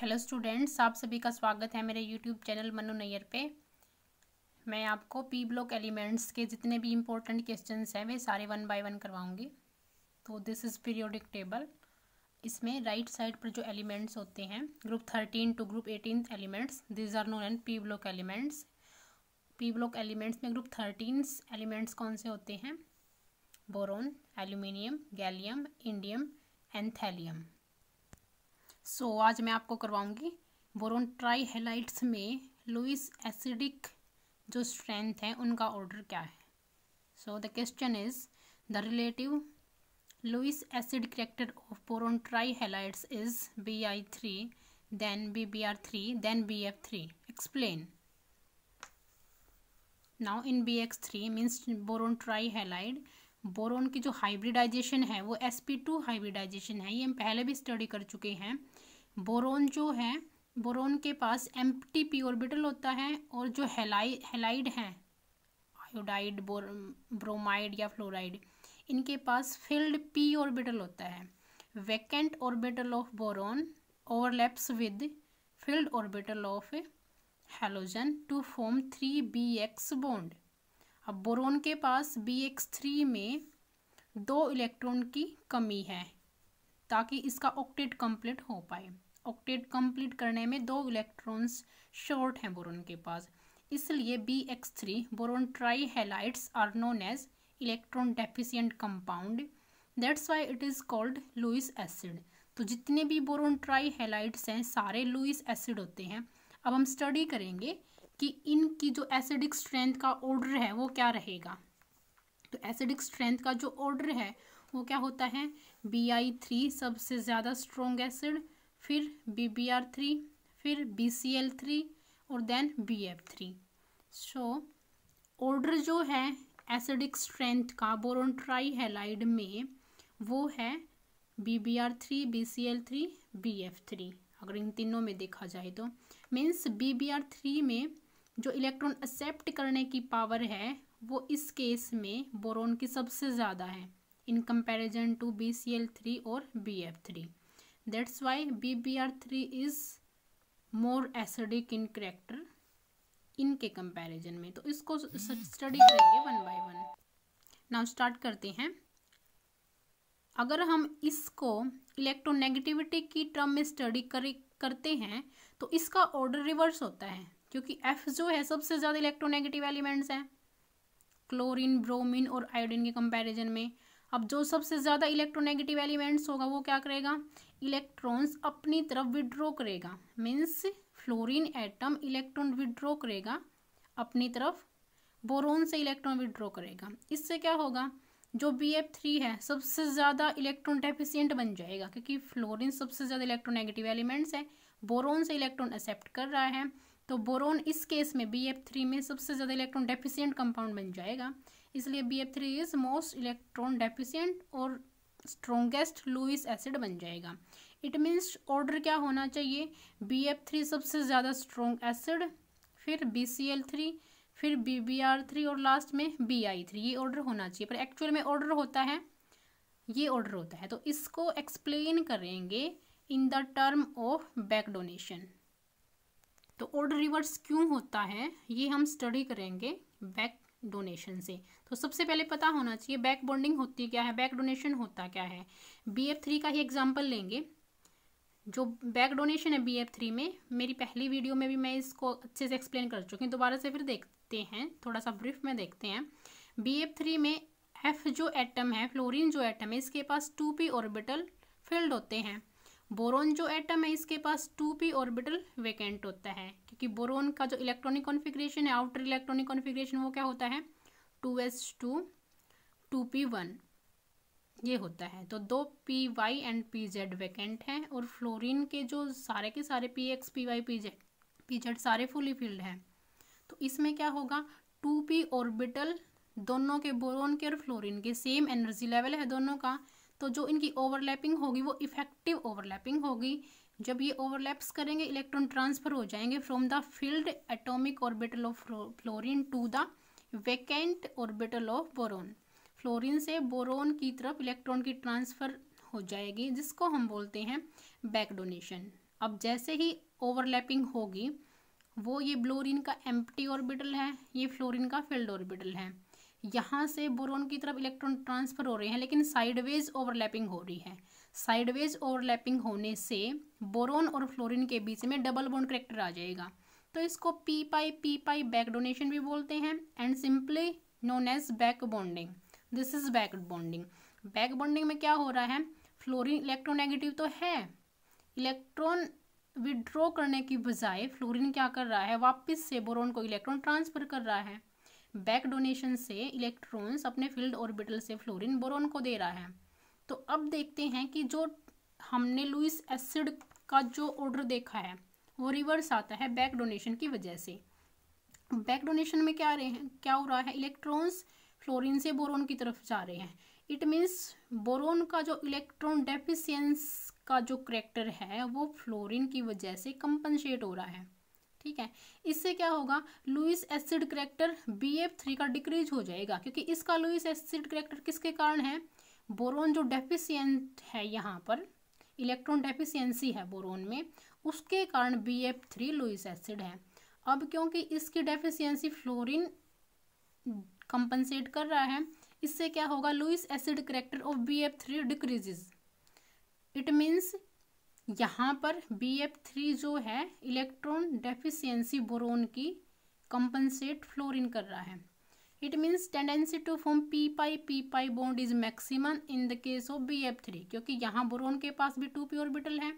Hello students, आप सभी का स्वागत है मेरे यूट्यूब चैनल मनु नैयर पे। मैं आपको पी ब्लॉक एलिमेंट्स के जितने भी इम्पोर्टेंट क्वेश्चंस हैं वे सारे 1 बाय 1 करवाऊंगी। तो दिस इज़ पीरियोडिक टेबल। इसमें राइट साइड पर जो एलिमेंट्स होते हैं group 13 to group 18 elements, this are known and P block elements. P block elements में ग्रुप 13 एलिमेंट्स कौन से होते हैं? Boron, aluminium, gallium, indium and thallium. आज मैं आपको करवाऊंगी बोरोन ट्राई हैलाइड्स में लुईस एसिडिक जो स्ट्रेंथ है उनका ऑर्डर क्या है। The question is the relative Lewis acid character of boron trihalides is Bi3, then BBr3, then BF3। Explain. Now in BX3 means boron trihalide, boron की जो hybridisation है वो sp2 hybridisation है। ये हम पहले भी स्टडी कर चुके हैं। बोरोन जो है, बोरोन के पास एम्प्टी p ऑर्बिटल होता है और जो हैलाइड हैं आयोडाइड, ब्रोमाइड या फ्लोराइड, इनके पास फिल्ड p ऑर्बिटल होता है। Vacant orbital of boron overlaps with filled orbital of halogen to form 3bx bond. अब बोरोन के पास BX3 में 2 इलेक्ट्रॉन की कमी है ताकि इसका ऑक्टेट कंप्लीट हो पाए। ऑक्टेट कंप्लीट करने में 2 इलेक्ट्रॉन्स शॉर्ट हैं बोरोन के पास, इसलिए BX3 boron trihalides are known as electron deficient compound, that's why it is called Lewis acid. तो जितने भी बोरोन ट्राई हैलाइड्स हैं सारे लुईस एसिड होते हैं। अब हम स्टडी करेंगे कि इनकी जो एसिडिक स्ट्रेंथ का ऑर्डर है वो क्या रहेगा। तो एसिडिक स्ट्रेंथ का जो ऑर्डर है वो क्या होता है? Bi3 सबसे ज़्यादा स्ट्रॉन्ग एसिड, फिर BBr3, फिर BCl3 और देन BF3। ऑर्डर जो है एसिडिक स्ट्रेंथ का बोरोन ट्राई हैलाइड में वो है BBr3, BCl3, BF3। अगर इन तीनों में देखा जाए तो मीन्स BBr3 में जो इलेक्ट्रॉन एक्सेप्ट करने की पावर है वो इस केस में बोरोन की सबसे ज़्यादा है इन कंपैरिजन टू BCl3 और BF3। That's why BBr3 is more acidic in character इनके कंपैरिजन में। तो इसको स्टडी करेंगे 1 बाय 1। नाउ स्टार्ट करते हैं। अगर हम इसको इलेक्ट्रोनेगेटिविटी की टर्म में स्टडी करते हैं तो इसका ऑर्डर रिवर्स होता है, क्योंकि F जो है सबसे ज़्यादा इलेक्ट्रोनेगेटिव एलिमेंट्स हैं क्लोरीन, ब्रोमीन और आयोडीन के कंपैरिजन में। अब जो सबसे ज़्यादा इलेक्ट्रोनेगेटिव एलिमेंट्स होगा वो क्या करेगा? इलेक्ट्रॉन्स अपनी तरफ विड्रॉ करेगा। Means fluorine atom electron withdraw करेगा अपनी तरफ, बोरोन से इलेक्ट्रॉन विड्रॉ करेगा। इससे क्या होगा? जो BF3 है सबसे ज़्यादा इलेक्ट्रॉन डेफिशिएंट बन जाएगा, क्योंकि फ्लोरीन सबसे ज़्यादा इलेक्ट्रोनेगेटिव एलिमेंट्स है, बोरोन से इलेक्ट्रॉन एक्सेप्ट कर रहा है, तो बोरोन इस केस में BF3 में सबसे ज़्यादा इलेक्ट्रॉन डेफिशिएंट कंपाउंड बन जाएगा। इसलिए BF3 is most electron deficient और स्ट्रॉन्गेस्ट लुईस एसिड बन जाएगा। इट मीन्स ऑर्डर क्या होना चाहिए? BF3 सबसे ज़्यादा स्ट्रॉन्ग एसिड, फिर BCl3, फिर BBr3 और लास्ट में Bi3। ये ऑर्डर होना चाहिए, पर एक्चुअल में ऑर्डर होता है ये ऑर्डर होता है। तो इसको एक्सप्लेन करेंगे in the term of back donation. तो ऑर्डर रिवर्स क्यों होता है ये हम स्टडी करेंगे बैक डोनेशन से। तो सबसे पहले पता होना चाहिए बैक बॉन्डिंग होती क्या है, बैक डोनेशन होता क्या है। BF3 का ही एग्जाम्पल लेंगे। जो बैक डोनेशन है BF3 में, मेरी पहली वीडियो में भी मैं इसको अच्छे से एक्सप्लेन कर चुकी हूँ, दोबारा से फिर देखते हैं, थोड़ा सा ब्रीफ में देखते हैं। BF3 में F जो एटम है, फ्लोरीन जो एटम है, इसके पास 2p ऑर्बिटल फिल्ड होते हैं। बोरोन जो एटम है इसके पास 2p ऑर्बिटल वैकेंट होता है, क्योंकि बोरोन का जो इलेक्ट्रॉनिक कॉन्फ़िगरेशन है, आउटर इलेक्ट्रॉनिक कॉन्फ़िगरेशन, वो क्या होता है? 2s2 2p1 ये होता है। तो 2 py एंड pz वैकेंट हैं, और फ्लोरीन के जो सारे के सारे px py pz सारे फुली फिल्ड हैं। तो इसमें क्या होगा? 2p ऑर्बिटल दोनों के, बोरोन के और फ्लोरीन के सेम एनर्जी लेवल है दोनों का, तो जो इनकी ओवरलैपिंग होगी वो इफेक्टिव ओवरलैपिंग होगी। जब ये ओवरलैप्स करेंगे इलेक्ट्रॉन ट्रांसफर हो जाएंगे from the filled atomic orbital of fluorine to the vacant orbital of boron. Fluorine से बोरोन की तरफ इलेक्ट्रॉन की ट्रांसफ़र हो जाएगी, जिसको हम बोलते हैं बैक डोनेशन। अब जैसे ही ओवरलैपिंग होगी, वो ये ब्लोरीन का एम्प्टी ऑर्बिटल है, ये फ्लोरीन का फिल्ड ऑर्बिटल है, यहाँ से बोरोन की तरफ इलेक्ट्रॉन ट्रांसफर हो रहे हैं, लेकिन साइडवेज ओवरलैपिंग हो रही है। साइडवेज ओवरलैपिंग होने से बोरोन और फ्लोरीन के बीच में डबल बॉन्ड करैक्टर आ जाएगा, तो इसको पी पाई बैक डोनेशन भी बोलते हैं and simply known as back bonding. This is back bonding. Back bonding में क्या हो रहा है, फ्लोरीन इलेक्ट्रोनेगेटिव तो है, इलेक्ट्रॉन विड्रॉ करने की बजाय फ्लोरीन क्या कर रहा है, वापस से बोरोन को इलेक्ट्रॉन ट्रांसफर कर रहा है। बैक डोनेशन से इलेक्ट्रॉन्स अपने फील्ड ऑर्बिटल से फ्लोरीन बोरोन को दे रहा है। तो अब देखते हैं कि जो हमने लुईस एसिड का जो ऑर्डर देखा है वो रिवर्स आता है बैक डोनेशन की वजह से। बैक डोनेशन में क्या हो रहा है, इलेक्ट्रॉन्स फ्लोरीन से बोरोन की तरफ जा रहे हैं। इट मीन्स बोरोन का जो इलेक्ट्रॉन डेफिशिएंस का जो करैक्टर है वो फ्लोरीन की वजह से कंपनसेट हो रहा है। ठीक है, इससे क्या होगा, लुईस एसिड करैक्टर BF3 का डिक्रीज हो जाएगा, क्योंकि इसका लुईस एसिड करैक्टर किसके कारण है, बोरोन जो डेफिशिएंट है, यहाँ पर इलेक्ट्रॉन डेफिशिएंसी है बोरोन में, उसके कारण BF3 लुईस एसिड है। अब क्योंकि इसकी डेफिशिएंसी फ्लोरीन कंपनसेट कर रहा है, इससे क्या होगा, Lewis acid character of BF3 decreases. It means यहाँ पर BF3 जो है इलेक्ट्रॉन डेफिशिएंसी बोरोन की कंपनसेट फ्लोरीन कर रहा है। It means tendency to form P pi bond is maximum in the case of BF3, क्योंकि यहाँ बोरोन के पास भी 2p ऑर्बिटल है,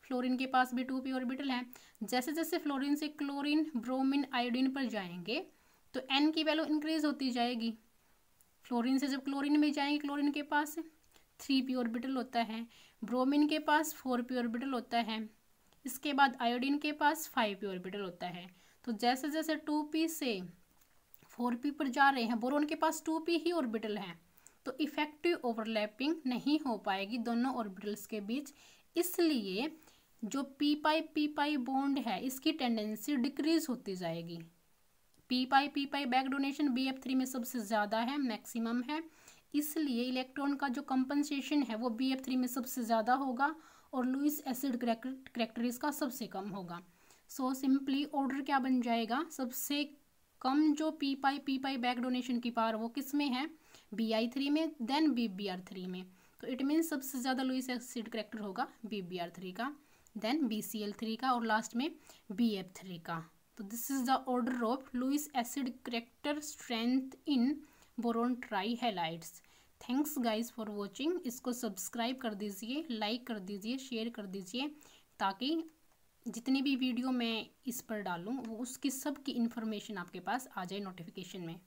फ्लोरीन के पास भी 2p ऑर्बिटल है। जैसे जैसे फ्लोरीन से क्लोरीन, ब्रोमीन, आयोडीन पर जाएंगे तो n की वैल्यू इंक्रीज होती जाएगी। फ्लोरीन से जब क्लोरीन में जाएंगे, क्लोरीन के पास 3p ऑर्बिटल होता है, ब्रोमीन के पास 4p ऑर्बिटल होता है, इसके बाद आयोडीन के पास 5p ऑर्बिटल होता है। तो जैसे जैसे 2p से 4p पर जा रहे हैं, बोरोन के पास 2p ही ऑर्बिटल है, तो इफेक्टिव ओवरलैपिंग नहीं हो पाएगी दोनों ऑर्बिटल्स के बीच। इसलिए जो पी पाई बॉन्ड है इसकी टेंडेंसी डिक्रीज होती जाएगी। पी पाई बैक डोनेशन BF3 में सबसे ज़्यादा है, मैक्सिमम है, इसलिए इलेक्ट्रॉन का जो कंपनसेशन है वो BF3 में सबसे ज़्यादा होगा और लुईस एसिड करैक्टर इसका सबसे कम होगा। सो सिंपली ऑर्डर क्या बन जाएगा, सबसे कम जो पी पाई बैक डोनेशन की पावर वो किस में है, Bi3 में, देन BBr3 में। तो इट मीन्स सबसे ज़्यादा लुईस एसिड करैक्टर होगा BBr3 का, देन BCl3 का और लास्ट में BF3 का। तो this is the order of Lewis acid character strength in boron trihalides. Thanks guys for watching. इसको सब्सक्राइब कर दीजिए, लाइक कर दीजिए, शेयर कर दीजिए, ताकि जितनी भी वीडियो मैं इस पर डालूँ वो उसकी सब की इन्फॉर्मेशन आपके पास आ जाए नोटिफिकेशन में।